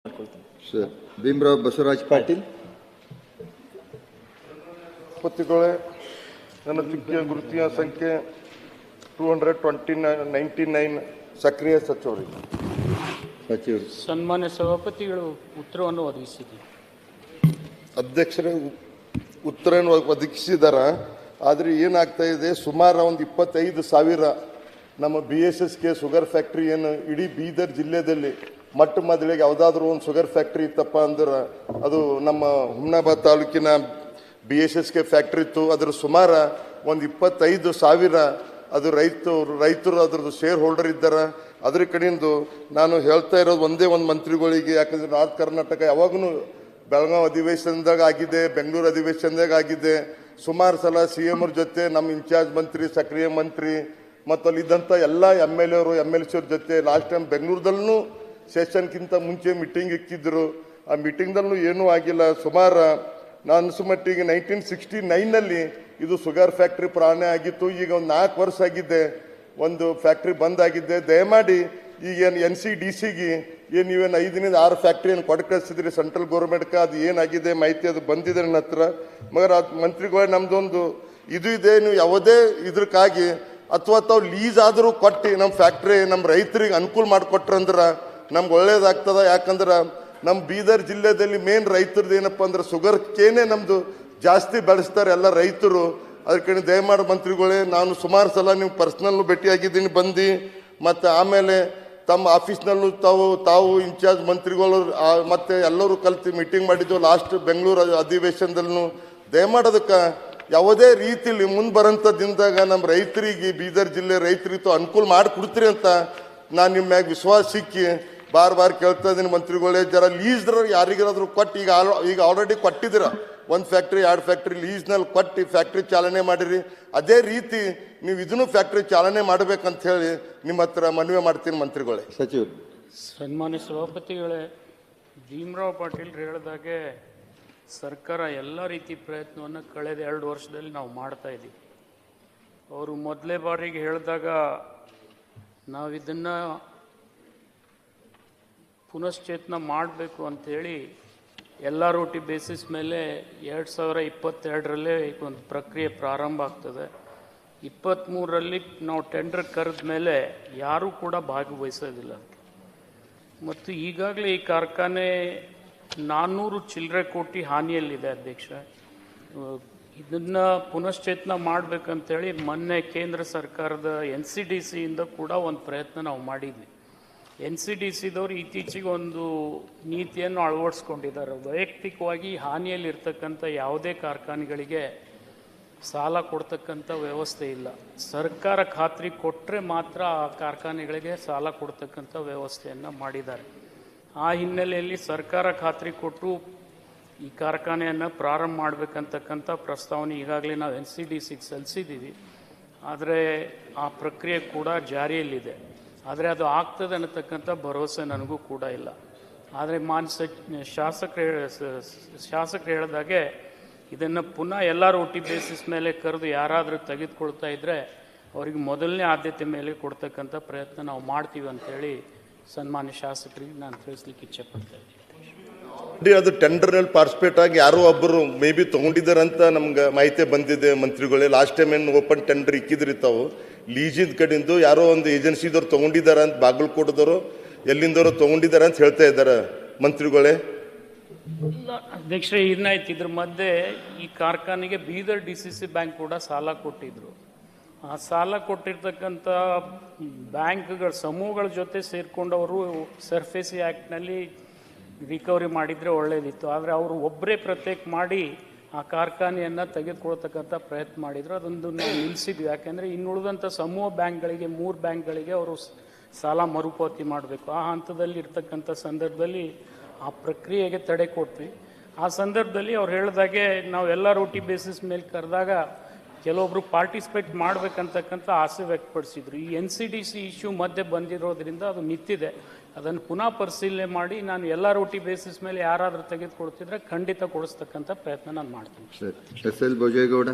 Sir Bhimrao Basavaraj Patil. ಪತ್ತಿಗಳೇ, ನನ್ನ ಚುಕ್ಕಿಯ ಗುರುತಿನ ಸಂಖ್ಯೆ 299 ಸಕ್ರಿಯ ಸಚಿವರಿಗೆ. ಸನ್ಮಾನ್ಯ ಸಭಾಪತಿಗಳು ಉತ್ತರವನ್ನು ಒದಗಿಸಿದ್ದೀರಿ. ಅಧ್ಯಕ್ಷರೇ ಉತ್ತರವನ್ನು ಒದಗಿಸಿದಾರ. ಆದರೆ ಏನಾಗ್ತಾ ಇದೆ, ಸುಮಾರು ಒಂದು 25,000 ನಮ್ಮ BSSK ಶುಗರ್ ಫ್ಯಾಕ್ಟ್ರಿ ಏನು ಇಡೀ ಬೀದರ್ ಜಿಲ್ಲೆಯಲ್ಲಿ ಮೊಟ್ಟ ಮೊದಲಿಗೆ ಯಾವುದಾದ್ರೂ ಒಂದು ಶುಗರ್ ಫ್ಯಾಕ್ಟ್ರಿ ಇತ್ತಪ್ಪ ಅಂದ್ರೆ ಅದು ನಮ್ಮ ಹುಮ್ನಾಬಾದ್ ತಾಲೂಕಿನ BSSK ಫ್ಯಾಕ್ಟ್ರಿ ಇತ್ತು. ಅದ್ರ ಸುಮಾರು ಒಂದು 25,000 ಅದು ರೈತರು ಅದ್ರದ್ದು ಶೇರ್ ಹೋಲ್ಡರ್ ಇದ್ದಾರೆ. ಅದ್ರ ಕಡೆಯಿಂದ ನಾನು ಹೇಳ್ತಾ ಇರೋದು ಒಂದೇ ಒಂದು ಮಂತ್ರಿಗಳಿಗೆ, ಯಾಕಂದರೆ ನಾರ್ತ್ ಕರ್ನಾಟಕ ಯಾವಾಗೂ ಬೆಳಗಾವಿ ಅಧಿವೇಶನದಾಗ ಆಗಿದೆ, ಬೆಂಗಳೂರು ಅಧಿವೇಶನದಾಗ ಆಗಿದೆ. ಸುಮಾರು ಸಲ CM ಅವ್ರ ಜೊತೆ ನಮ್ಮ ಇನ್ಚಾರ್ಜ್ ಮಂತ್ರಿ, ಸಕ್ರಿಯ ಮಂತ್ರಿ ಮತ್ತು ಅಲ್ಲಿದ್ದಂಥ ಎಲ್ಲ MLA ಅವರು MLC ಅವ್ರ ಜೊತೆ ಲಾಸ್ಟ್ ಟೈಮ್ ಬೆಂಗಳೂರದಲ್ಲೂ ಸೆಷನ್ಗಿಂತ ಮುಂಚೆ ಮೀಟಿಂಗ್ ಇಕ್ಕಿದ್ರು. ಆ ಮೀಟಿಂಗ್ದಲ್ಲೂ ಏನೂ ಆಗಿಲ್ಲ. ಸುಮಾರು ನಾನು ಅನಿಸುಮಟ್ಟಿಗೆ 1969ನಲ್ಲಿ ಇದು ಶುಗರ್ ಫ್ಯಾಕ್ಟ್ರಿ ಪ್ರಾರಂಭ ಆಗಿತ್ತು. ಈಗ ಒಂದು 4 ವರ್ಷ ಆಗಿದೆ ಒಂದು ಫ್ಯಾಕ್ಟ್ರಿ ಬಂದಾಗಿದೆ. ದಯಮಾಡಿ ಈಗೇನು NCDCಗೆ ಏನು ನೀವೇನು 5ರಿಂದ 6 ಫ್ಯಾಕ್ಟ್ರಿ ಏನು ಕೊಟ್ಟು ಕಳಿಸಿದ್ರಿ ಸೆಂಟ್ರಲ್ ಗೌರ್ಮೆಂಟ್ಗೆ, ಅದು ಏನಾಗಿದೆ ಮಾಹಿತಿ ಅದು ಬಂದಿದೆ ನನ್ನ ಹತ್ರ. ಮಗರ ಮಂತ್ರಿಗಳೇ, ನಮ್ಮದೊಂದು ಇದು ಇದೆ, ನೀವು ಯಾವುದೇ ಇದಕ್ಕಾಗಿ ಅಥವಾ ತಾವು ಲೀಸ್ ಆದರೂ ಕೊಟ್ಟು ನಮ್ಮ ಫ್ಯಾಕ್ಟ್ರಿ ನಮ್ಮ ರೈತರಿಗೆ ಅನುಕೂಲ ಮಾಡಿಕೊಟ್ರಂದ್ರೆ ನಮ್ಗೆ ಒಳ್ಳೇದಾಗ್ತದೆ. ಯಾಕಂದ್ರೆ ನಮ್ಮ ಬೀದರ್ ಜಿಲ್ಲೆಯಲ್ಲಿ ಮೇನ್ ರೈತರದ್ದು ಏನಪ್ಪ ಅಂದ್ರೆ ಶುಗರ್ ಕೇನೆ ನಮ್ಮದು ಜಾಸ್ತಿ ಬೆಳೆಸ್ತಾರೆ ಎಲ್ಲ ರೈತರು. ಅದಕ್ಕೆ ದಯಮಾಡಿ ಮಂತ್ರಿಗಳೇ, ನಾನು ಸುಮಾರು ಸಲ ನೀವು ಪರ್ಸ್ನಲ್ಲು ಭೇಟಿಯಾಗಿದ್ದೀನಿ ಬಂದು, ಮತ್ತು ಆಮೇಲೆ ತಮ್ಮ ಆಫೀಸ್ನಲ್ಲೂ ತಾವು ಇನ್ಚಾರ್ಜ್ ಮಂತ್ರಿಗಳು ಮತ್ತು ಎಲ್ಲರೂ ಕಲ್ತು ಮೀಟಿಂಗ್ ಮಾಡಿದ್ದು ಲಾಸ್ಟ್ ಬೆಂಗಳೂರು ಅಧಿವೇಶನದಲ್ಲೂ. ದಯಮಾಡೋದಕ್ಕೆ ಯಾವುದೇ ರೀತಿಯಲ್ಲಿ ಮುಂದೆ ಬರೋಂಥ ದಿನದಾಗ ನಮ್ಮ ರೈತರಿಗೆ, ಬೀದರ್ ಜಿಲ್ಲೆ ರೈತರಿಗೂ ಅನುಕೂಲ ಮಾಡಿಕೊಡ್ತೀರಿ ಅಂತ ನಾನು ನಿಮ್ಮ ಮ್ಯಾಗ ವಿಶ್ವಾಸ ಸಿಕ್ಕಿ ಬಾರ್ ಕೇಳ್ತಾ ಇದ್ದೀನಿ ಮಂತ್ರಿಗಳೇ. ಜರ ಲೀಸ್ದ್ರ ಯಾರಿಗಾದ್ರೂ ಕೊಟ್ಟು ಈಗ ಆಲ್ರೆಡಿ ಕೊಟ್ಟಿದ್ದೀರ 1 ಫ್ಯಾಕ್ಟ್ರಿ 2 ಫ್ಯಾಕ್ಟ್ರಿ ಲೀಸ್ನಲ್ಲಿ ಕೊಟ್ಟು ಫ್ಯಾಕ್ಟ್ರಿ ಚಾಲನೆ ಮಾಡಿರಿ. ಅದೇ ರೀತಿ ನೀವು ಇದನ್ನು ಫ್ಯಾಕ್ಟ್ರಿ ಚಾಲನೆ ಮಾಡಬೇಕಂತ ಹೇಳಿ ನಿಮ್ಮ ಹತ್ರ ಮನವಿ ಮಾಡ್ತೀನಿ ಮಂತ್ರಿಗಳೇ. ಸಚಿವರು. ಸನ್ಮಾನ್ಯ ಸಭಾಪತಿಗಳೇ, ಭೀಮರಾವ್ ಪಾಟೀಲ್ ಹೇಳಿದಾಗೆ ಸರ್ಕಾರ ಎಲ್ಲ ರೀತಿ ಪ್ರಯತ್ನವನ್ನು ಕಳೆದ 2 ವರ್ಷದಲ್ಲಿ ನಾವು ಮಾಡ್ತಾ ಇದ್ದೀವಿ. ಅವರು ಮೊದಲೇ ಬಾರಿಗೆ ಹೇಳಿದಾಗ ನಾವು ಇದನ್ನು ಪುನಶ್ಚೇತನ ಮಾಡಬೇಕು ಅಂಥೇಳಿ ಎಲ್ಲ ರೋಟಿ ಬೇಸಿಸ್ ಮೇಲೆ 2022ರಲ್ಲೇ ಒಂದು ಪ್ರಕ್ರಿಯೆ ಪ್ರಾರಂಭ ಆಗ್ತದೆ. 23ರಲ್ಲಿ ನಾವು ಟೆಂಡರ್ ಕರೆದ ಮೇಲೆ ಯಾರೂ ಕೂಡ ಭಾಗವಹಿಸೋದಿಲ್ಲ. ಮತ್ತು ಈಗಾಗಲೇ ಈ ಕಾರ್ಖಾನೆ 400 ಚಿಲ್ಲರೆ ಕೋಟಿ ಹಾನಿಯಲ್ಲಿದೆ ಅಧ್ಯಕ್ಷ. ಇದನ್ನು ಪುನಶ್ಚೇತನ ಮಾಡಬೇಕಂತೇಳಿ ಮೊನ್ನೆ ಕೇಂದ್ರ ಸರ್ಕಾರದ NCDCಯಿಂದ ಕೂಡ ಒಂದು ಪ್ರಯತ್ನ ನಾವು ಮಾಡಿದ್ವಿ. NCDCದವರು ಇತ್ತೀಚೆಗೆ ಒಂದು ನೀತಿಯನ್ನು ಅಳವಡಿಸ್ಕೊಂಡಿದ್ದಾರೆ. ವೈಯಕ್ತಿಕವಾಗಿ ಹಾನಿಯಲ್ಲಿರ್ತಕ್ಕಂಥ ಯಾವುದೇ ಕಾರ್ಖಾನೆಗಳಿಗೆ ಸಾಲ ಕೊಡ್ತಕ್ಕಂಥ ವ್ಯವಸ್ಥೆ ಇಲ್ಲ. ಸರ್ಕಾರ ಖಾತ್ರಿ ಕೊಟ್ಟರೆ ಮಾತ್ರ ಆ ಕಾರ್ಖಾನೆಗಳಿಗೆ ಸಾಲ ಕೊಡ್ತಕ್ಕಂಥ ವ್ಯವಸ್ಥೆಯನ್ನು ಮಾಡಿದ್ದಾರೆ. ಆ ಹಿನ್ನೆಲೆಯಲ್ಲಿ ಸರ್ಕಾರ ಖಾತ್ರಿ ಕೊಟ್ಟು ಈ ಕಾರ್ಖಾನೆಯನ್ನು ಪ್ರಾರಂಭ ಮಾಡಬೇಕಂತಕ್ಕಂಥ ಪ್ರಸ್ತಾವನೆ ಈಗಾಗಲೇ ನಾವು NCDCಗೆ ಸಲ್ಲಿಸಿದ್ದೀವಿ. ಆದರೆ ಆ ಪ್ರಕ್ರಿಯೆ ಕೂಡ ಜಾರಿಯಲ್ಲಿದೆ. ಆದರೆ ಅದು ಆಗ್ತದೆ ಅನ್ನತಕ್ಕಂಥ ಭರವಸೆ ನನಗೂ ಕೂಡ ಇಲ್ಲ. ಆದರೆ ಶಾಸಕರು ಹೇಳಿದಾಗೆ ಇದನ್ನು ಪುನಃ ಎಲ್ಲ ರೋಟಿ ಬೇಸಿಸ್ ಮೇಲೆ ಕರೆದು ಯಾರಾದರೂ ತೆಗೆದುಕೊಳ್ತಾ ಇದ್ದರೆ ಅವರಿಗೆ ಮೊದಲನೇ ಆದ್ಯತೆ ಮೇಲೆ ಕೊಡ್ತಕ್ಕಂಥ ಪ್ರಯತ್ನ ನಾವು ಮಾಡ್ತೀವಿ ಅಂತೇಳಿ ಸನ್ಮಾನ್ಯ ಶಾಸಕರಿಗೆ ನಾನು ತಿಳಿಸ್ಲಿಕ್ಕೆ ಇಚ್ಛೆ ಪಡ್ತಾ ಇದ್ದೀನಿ. ಅದು ಟೆಂಡರ್ನಲ್ಲಿ ಪಾರ್ಟಿಸಿಪೇಟ್ ಆಗಿ ಯಾರೋ ಒಬ್ಬರು ಮೇ ಬಿ ತೊಗೊಂಡಿದ್ದಾರೆ ಅಂತ ನಮ್ಗೆ ಮಾಹಿತಿ ಬಂದಿದೆ ಮಂತ್ರಿಗಳೇ. ಲಾಸ್ಟ್ ಟೈಮ್ ಏನು ಓಪನ್ ಟೆಂಡರ್ ಇಕ್ಕಿದ್ರಿ ತಾವು ಲೀಸಿದ ಕಡೆಯಿಂದ ಯಾರೋ ಒಂದು ಏಜೆನ್ಸಿದವ್ರು ತೊಗೊಂಡಿದ್ದಾರೆ ಅಂತ, ಬಾಗಲಕೋಟದವರು ಎಲ್ಲಿಂದವರು ತೊಗೊಂಡಿದ್ದಾರೆ ಅಂತ ಹೇಳ್ತಾ ಇದ್ದಾರೆ ಮಂತ್ರಿಗಳೇ. ಅಧ್ಯಕ್ಷರೇ, ಏನಾಯ್ತು ಇದ್ರ ಮಧ್ಯೆ ಈ ಕಾರ್ಖಾನೆಗೆ ಬೀದರ್ DCC ಬ್ಯಾಂಕ್ ಕೂಡ ಸಾಲ ಕೊಟ್ಟಿದ್ರು. ಆ ಸಾಲ ಕೊಟ್ಟಿರ್ತಕ್ಕಂಥ ಬ್ಯಾಂಕ್ಗಳ ಸಮೂಹಗಳ ಜೊತೆ ಸೇರಿಕೊಂಡು ಅವರು ಸರ್ಫೇಸಿ ಆ್ಯಕ್ಟ್ನಲ್ಲಿ ರಿಕವರಿ ಮಾಡಿದರೆ ಒಳ್ಳೆಯದಿತ್ತು. ಆದರೆ ಅವರು ಒಬ್ಬರೇ ಪ್ರತ್ಯೇಕ ಮಾಡಿ ಆ ಕಾರ್ಖಾನೆಯನ್ನು ತೆಗೆದುಕೊಳ್ತಕ್ಕಂಥ ಪ್ರಯತ್ನ ಮಾಡಿದರು. ಅದೊಂದು ನಾವು ನಿಲ್ಲಿಸಿದ್ವಿ. ಯಾಕೆಂದರೆ ಇನ್ನುಳಿದಂಥ ಸಮೂಹ ಬ್ಯಾಂಕ್ಗಳಿಗೆ 3 ಬ್ಯಾಂಕ್ಗಳಿಗೆ ಅವರು ಸಾಲ ಮರುಪಾವತಿ ಮಾಡಬೇಕು. ಆ ಹಂತದಲ್ಲಿ ಇರ್ತಕ್ಕಂಥ ಸಂದರ್ಭದಲ್ಲಿ ಆ ಪ್ರಕ್ರಿಯೆಗೆ ತಡೆ ಕೊಟ್ವಿ. ಆ ಸಂದರ್ಭದಲ್ಲಿ ಅವ್ರು ಹೇಳಿದಾಗೆ ನಾವು ಎಲ್ಲ ರೋಟಿ ಬೇಸಿಸ್ ಮೇಲೆ ಕರೆದಾಗ ಕೆಲವೊಬ್ಬರು ಪಾರ್ಟಿಸಿಪೇಟ್ ಮಾಡಬೇಕಂತಕ್ಕಂಥ ಆಸೆ ವ್ಯಕ್ತಪಡಿಸಿದ್ರು. ಈ NCDC ಇಶ್ಯೂ ಮಧ್ಯೆ ಬಂದಿರೋದ್ರಿಂದ ಅದು ನಿಂತಿದೆ. ಅದನ್ನು ಪುನಃ ಪರಿಶೀಲನೆ ಮಾಡಿ ನಾನು ಎಲ್ಲ ರೋಟಿ ಬೇಸಿಸ್ ಮೇಲೆ ಯಾರಾದರೂ ತೆಗೆದುಕೊಳ್ತಿದ್ರೆ ಖಂಡಿತ ಕೊಡಿಸ್ತಕ್ಕಂಥ ಪ್ರಯತ್ನ ನಾನು ಮಾಡ್ತೀನಿ. SL ಭೋಜೇಗೌಡ.